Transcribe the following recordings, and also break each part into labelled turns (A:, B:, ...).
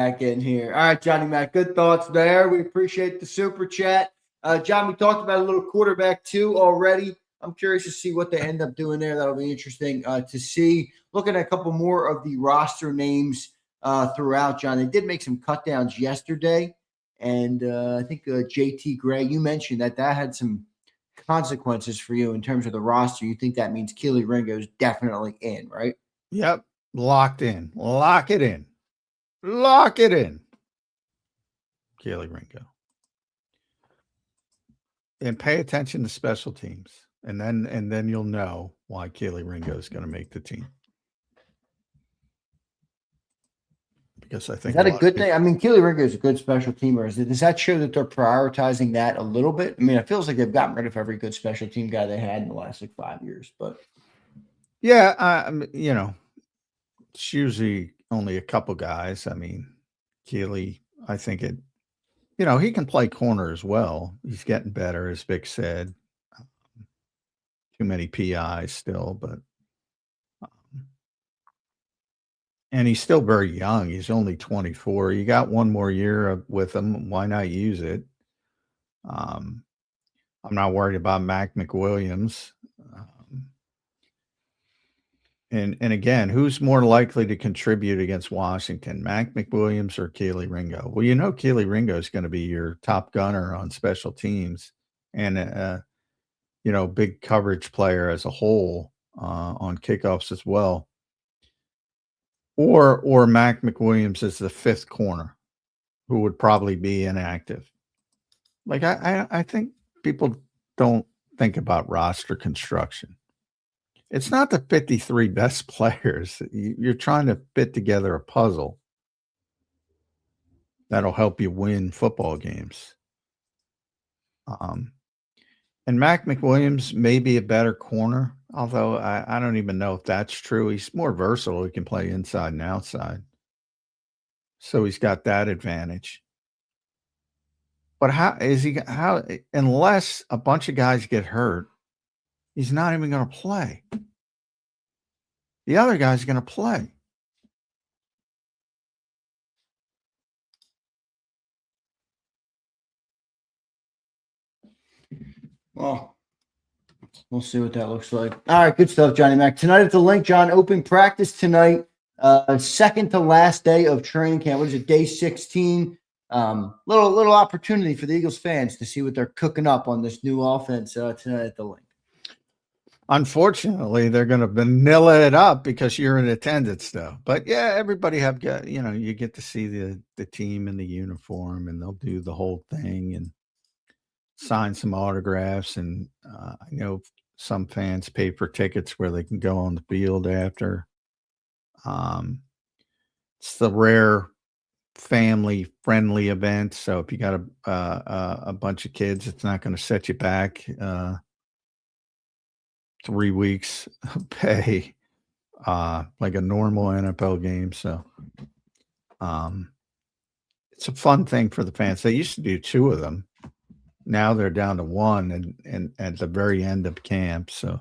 A: back in here. All right, Johnny Mac, good thoughts there. We appreciate the super chat. John, we talked about a little quarterback too already. I'm curious to see what they end up doing there. That'll be interesting to see. Looking at a couple more of the roster names throughout, John. They did make some cut downs yesterday. And I think JT Gray, you mentioned that had some consequences for you in terms of the roster. You think that means Kelee Ringo is definitely in, right?
B: Yep. Locked in. Lock it in. Lock it in. Kelee Ringo. And pay attention to special teams. And then you'll know why Kelee Ringo is going to make the team. Because I think
A: is that a good thing? I mean, Kelee Ringo is a good special teamer. Does that show that they're prioritizing that a little bit? I mean, it feels like they've gotten rid of every good special team guy they had in the last 5 years. But
B: yeah, it's usually only a couple guys. I mean, Kelee, I think he can play corner as well. He's getting better, as Vic said. Too many PIs still, but and he's still very young. He's only 24. You got one more year with him. Why not use it? I'm not worried about McWilliams. And again, who's more likely to contribute against Washington, McWilliams or Kelee Ringo? Well, Kelee Ringo is going to be your top gunner on special teams and, big coverage player as a whole on kickoffs as well. Or McWilliams is the fifth corner who would probably be inactive. Like I think people don't think about roster construction. It's not the 53 best players. You're trying to fit together a puzzle that'll help you win football games. And McWilliams may be a better corner, although I don't even know if that's true. He's more versatile. He can play inside and outside. So he's got that advantage. But unless a bunch of guys get hurt, he's not even going to play. The other guy's going to play.
A: Well, we'll see what that looks like. All right, good stuff, Johnny Mac. Tonight at the link, John, open practice tonight. Second to last day of training camp. What is it, day 16? Little opportunity for the Eagles fans to see what they're cooking up on this new offense tonight at the link.
B: Unfortunately, they're going to vanilla it up because you're in attendance, though. But yeah, everybody you get to see the team in the uniform, and they'll do the whole thing and sign some autographs. And I know some fans pay for tickets where they can go on the field after. It's the rare family-friendly event, so if you got a bunch of kids, it's not going to set you back 3 weeks pay like a normal NFL game. So it's a fun thing for the fans. They used to do 2 of them. Now they're down to 1 and at the very end of camp. So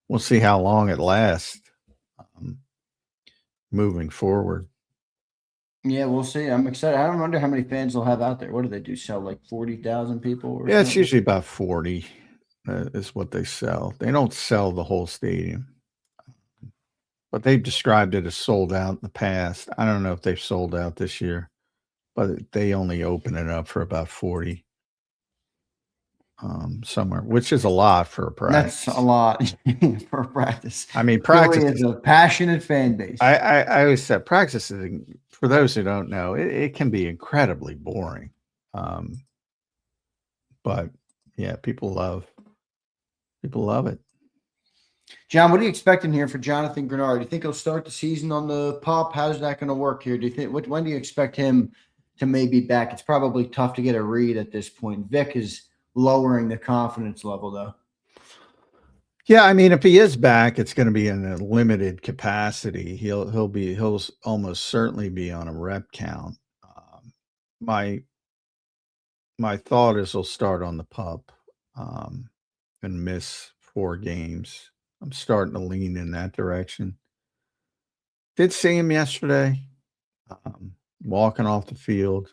B: we'll see how long it lasts moving forward.
A: Yeah, we'll see. I'm excited. I wonder how many fans they'll have out there. What do they do? Sell like 40,000 people?
B: Yeah, it's usually about 40 is what they sell. They don't sell the whole stadium, but they've described it as sold out in the past. I don't know if they've sold out this year, but they only open it up for about 40 somewhere, which is a lot for a practice.
A: That's a lot for a practice.
B: I mean, practice
A: is a passionate fan base.
B: I always said practice is, for those who don't know, it can be incredibly boring. But yeah, people love it.
A: John, what are you expecting here for Jonathan Greenard? Do you think he'll start the season on the PUP? How's that going to work here? Do you think when do you expect him to maybe back? It's probably tough to get a read at this point. Vic is lowering the confidence level, though.
B: Yeah, I mean, if he is back, it's going to be in a limited capacity. He'll almost certainly be on a rep count. My thought is he'll start on the PUP and miss 4 games. I'm starting to lean in that direction. Did see him yesterday. walking off the field.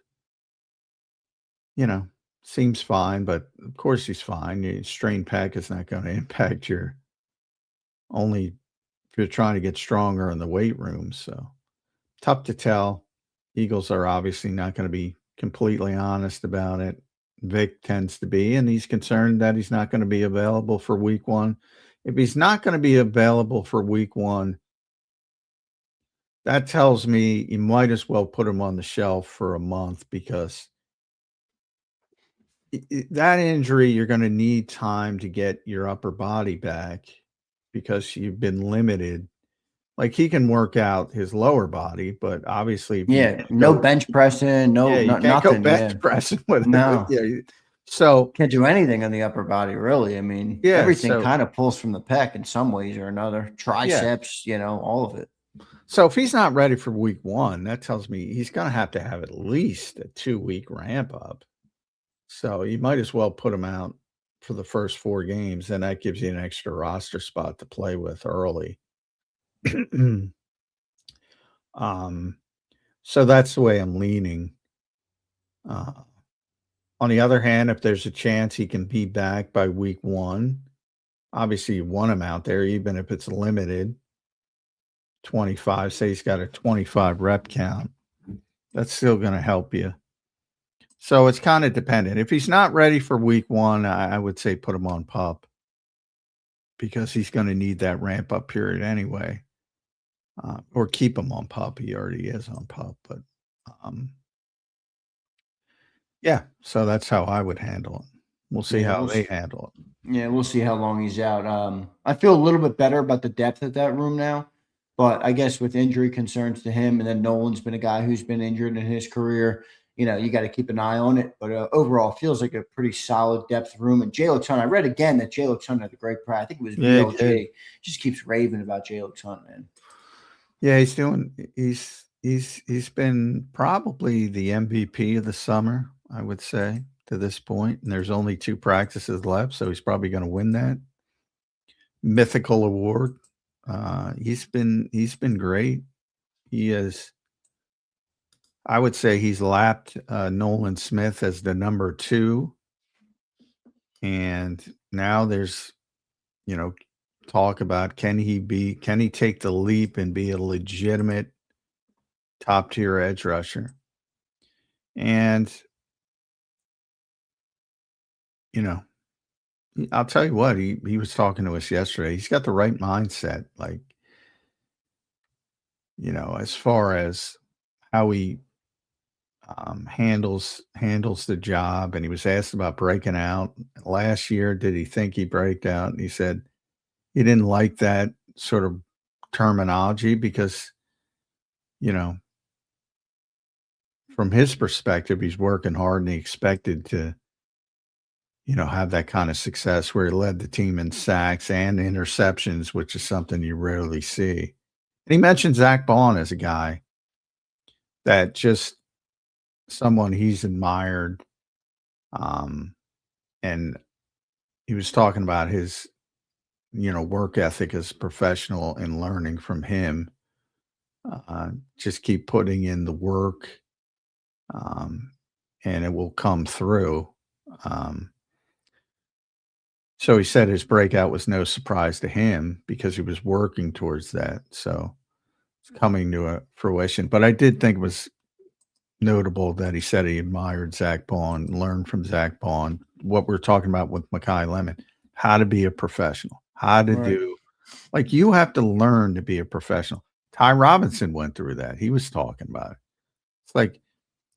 B: Seems fine, but of course he's fine. Your strained pec is not going to impact your only if you're trying to get stronger in the weight room. So tough to tell. Eagles are obviously not going to be completely honest about it. Vic tends to be, and he's concerned that he's not going to be available for week 1. If he's not going to be available for week 1, that tells me you might as well put him on the shelf for a month because that injury, you're going to need time to get your upper body back because you've been limited. Like he can work out his lower body, but obviously,
A: no bench pressing,
B: you can't
A: nothing.
B: Go bench pressing with
A: no.
B: it. So
A: can't do anything on the upper body, really. I mean, everything kind of pulls from the pec in some ways or another. Triceps, all of it.
B: So if he's not ready for week 1, that tells me he's going to have at least a 2-week ramp up. So you might as well put him out for the first 4 games, and that gives you an extra roster spot to play with early. So that's the way I'm leaning. On the other hand, if there's a chance he can be back by week 1, obviously you want him out there, even if it's limited. 25, say he's got a 25 rep count. That's still going to help you. So it's kind of dependent. If he's not ready for week 1, I would say put him on PUP because he's going to need that ramp up period anyway. Or keep him on PUP. He already is on PUP. But so that's how I would handle it. We'll see how they handle it.
A: Yeah, we'll see how long he's out. I feel a little bit better about the depth of that room now. But I guess with injury concerns to him, and then Nolan's been a guy who's been injured in his career, you got to keep an eye on it. But overall, it feels like a pretty solid depth room. And Jalyx Hunt, I read again that Jalyx Hunt had a great practice. I think it was BLJ. Just keeps raving about Jalyx Hunt, man.
B: Yeah, he's been probably the MVP of the summer, I would say, to this point. And there's only 2 practices left, so he's probably going to win that mythical award. He's been great. He is, I would say he's lapped Nolan Smith as the number 2. And now there's, talk about can he take the leap and be a legitimate top tier edge rusher? And, I'll tell you what, he was talking to us yesterday. He's got the right mindset. Like, as far as how he handles the job. And he was asked about breaking out last year. Did he think he break out? And he said he didn't like that sort of terminology because, from his perspective, he's working hard and he expected to, have that kind of success where he led the team in sacks and interceptions, which is something you rarely see. And he mentioned Zach Bond as a guy that just someone he's admired. And he was talking about his, work ethic as a professional and learning from him. Just keep putting in the work, and it will come through. So he said his breakout was no surprise to him because he was working towards that. So it's coming to a fruition. But I did think it was notable that he said he admired Zach Bond, learned from Zach Bond, what we're talking about with Mekhi Lemon, how to be a professional, how to do, like you have to learn to be a professional. Ty Robinson went through that. He was talking about it. It's like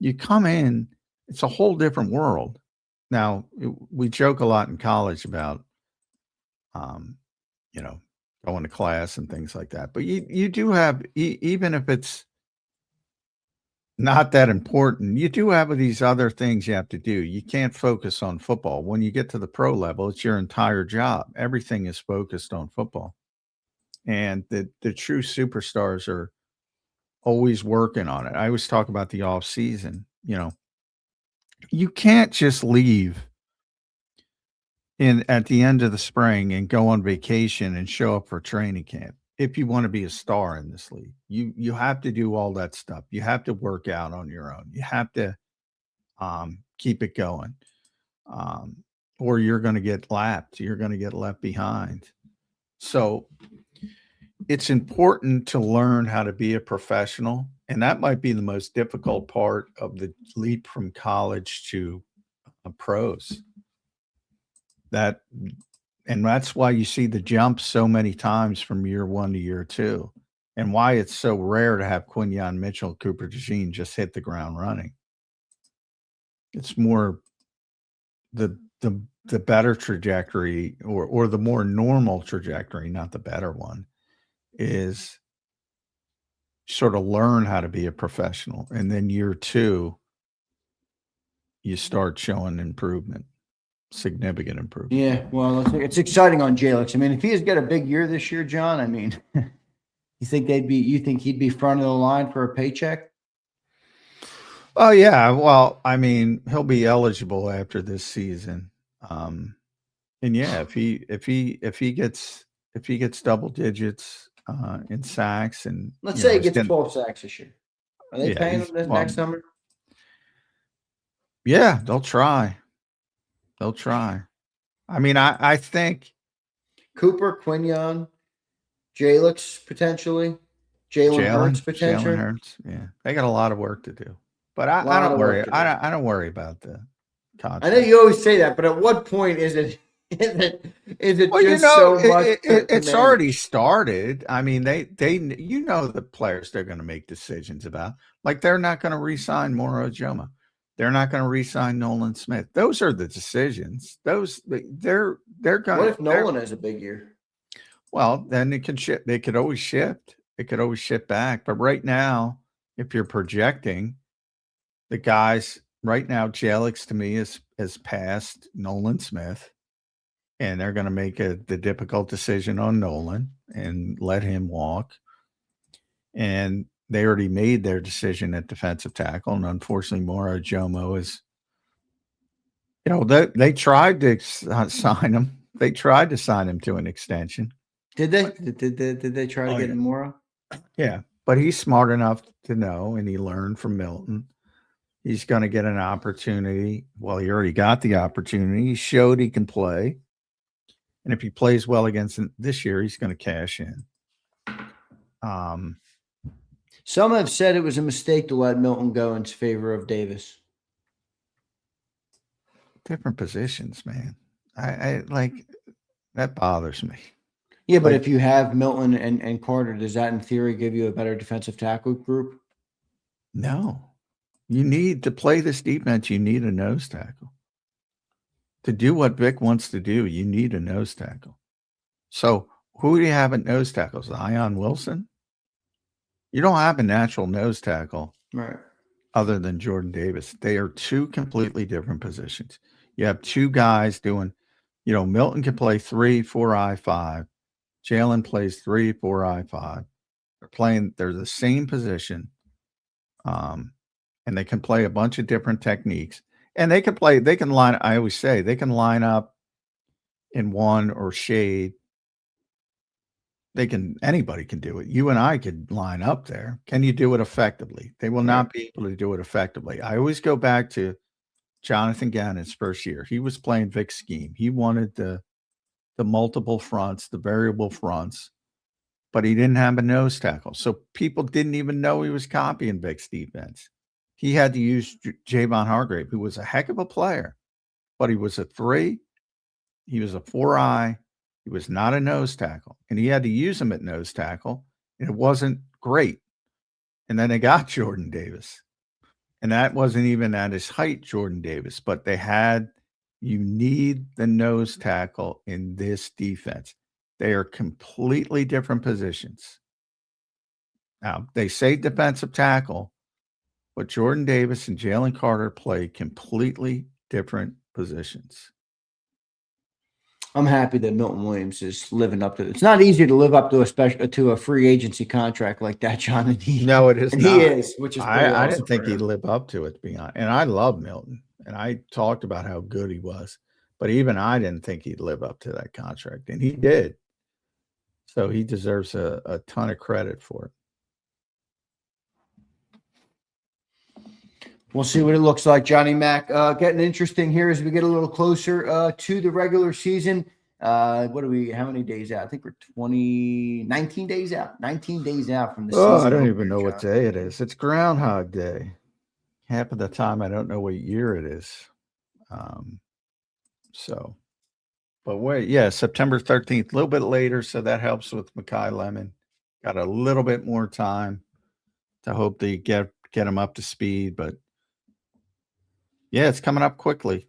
B: you come in, it's a whole different world. Now, we joke a lot in college about, going to class and things like that. But you do have, even if it's not that important, you do have these other things you have to do. You can't focus on football. When you get to the pro level, it's your entire job. Everything is focused on football. And the true superstars are always working on it. I always talk about the off season, you can't just leave at the end of the spring and go on vacation and show up for training camp. if you want to be a star in this league. You have to do all that stuff. You have to work out on your own. You have to keep it going. Or you're going to get lapped. You're going to get left behind. So it's important to learn how to be a professional. And that might be the most difficult part of the leap from college to pros. And that's why you see the jump so many times from year 1 to year 2, and why it's so rare to have Quinyon Mitchell, Cooper DeJean just hit the ground running. It's more the better trajectory, or the more normal trajectory, not the better one, is sort of learn how to be a professional. And then year 2, you start showing improvement. Significant improvement.
A: Yeah, well, it's exciting on Jalyx. I mean, if he has got a big year this year, John, I mean, you think he'd be front of the line for a paycheck?
B: Oh yeah, well, I mean, he'll be eligible after this season. And yeah, if he gets double digits in sacks, and
A: let's say he gets 12 sacks this year, are they paying him next summer?
B: Yeah, they'll try. They'll try. I mean, I think
A: Cooper, Quinyon, Jalyx potentially, Jalen Hurts potentially.
B: Jalen Hurts, yeah, they got a lot of work to do. But I don't worry. I don't worry about the contract.
A: I know you always say that, but at what point is it?
B: Well,
A: just so much?
B: It's already started. I mean, they the players they're going to make decisions about. Like, they're not going to re-sign Moro Ojomo. They're not going to re-sign Nolan Smith. Those are the decisions. They're going.
A: What if Nolan has a big year?
B: Well, then it can shift. They could always shift. It could always shift back. But right now, if you're projecting the guys right now, Jalyx to me has passed Nolan Smith, and they're going to make the difficult decision on Nolan and let him walk. And they already made their decision at defensive tackle, and unfortunately, Moro Ojomo is. They tried to sign him. They tried to sign him to an extension.
A: Did they? Did they try to get him Moro?
B: Yeah, but he's smart enough to know, and he learned from Milton. He's going to get an opportunity. Well, he already got the opportunity. He showed he can play, and if he plays well against him this year, he's going to cash in.
A: Some have said it was a mistake to let Milton go in favor of Davis.
B: Different positions, man. I like that bothers me.
A: Yeah, but if you have Milton and Carter, does that in theory give you a better defensive tackle group?
B: No. You need to play this defense. You need a nose tackle. To do what Vic wants to do, you need a nose tackle. So who do you have at nose tackles? Zion Wilson? You don't have a natural nose tackle,
A: right,
B: other than Jordan Davis. They are two completely different positions. You have two guys doing, Milton can play 3-4-I-5. Jalen plays 3-4-I-5. They're the same position. And they can play a bunch of different techniques. And I always say they can line up in one or shade. Anybody can do it. You and I could line up there. Can you do it effectively? They will not be able to do it effectively. I always go back to Jonathan Gannon's first year. He was playing Vic's scheme. He wanted the multiple fronts, the variable fronts, but he didn't have a nose tackle. So people didn't even know he was copying Vic's defense. He had to use Javon Hargrave, who was a heck of a player, but he was a 3. He was a 4-eye. He was not a nose tackle, and he had to use him at nose tackle, and it wasn't great. And then they got Jordan Davis, and that wasn't even at his height, Jordan Davis, but you need the nose tackle in this defense. They are completely different positions. Now, they say defensive tackle, but Jordan Davis and Jalen Carter play completely different positions.
A: I'm happy that Milton Williams is living up to it. It's not easy to live up to a free agency contract like that, John.
B: No, it is not.
A: He is, which is
B: I didn't think he'd live up to it, to be honest. And I love Milton, and I talked about how good he was, but even I didn't think he'd live up to that contract, and he did. So he deserves a ton of credit for it.
A: We'll see what it looks like, Johnny Mac. Getting interesting here as we get a little closer to the regular season. What are we? How many days out? I think we're 19 days out. 19 days out from the season.
B: I don't even know what day it is. It's Groundhog Day. Half of the time, I don't know what year it is. But wait, yeah, September 13th, a little bit later, so that helps with Mekhi Lemon. Got a little bit more time to hope they get him up to speed, but yeah, it's coming up quickly.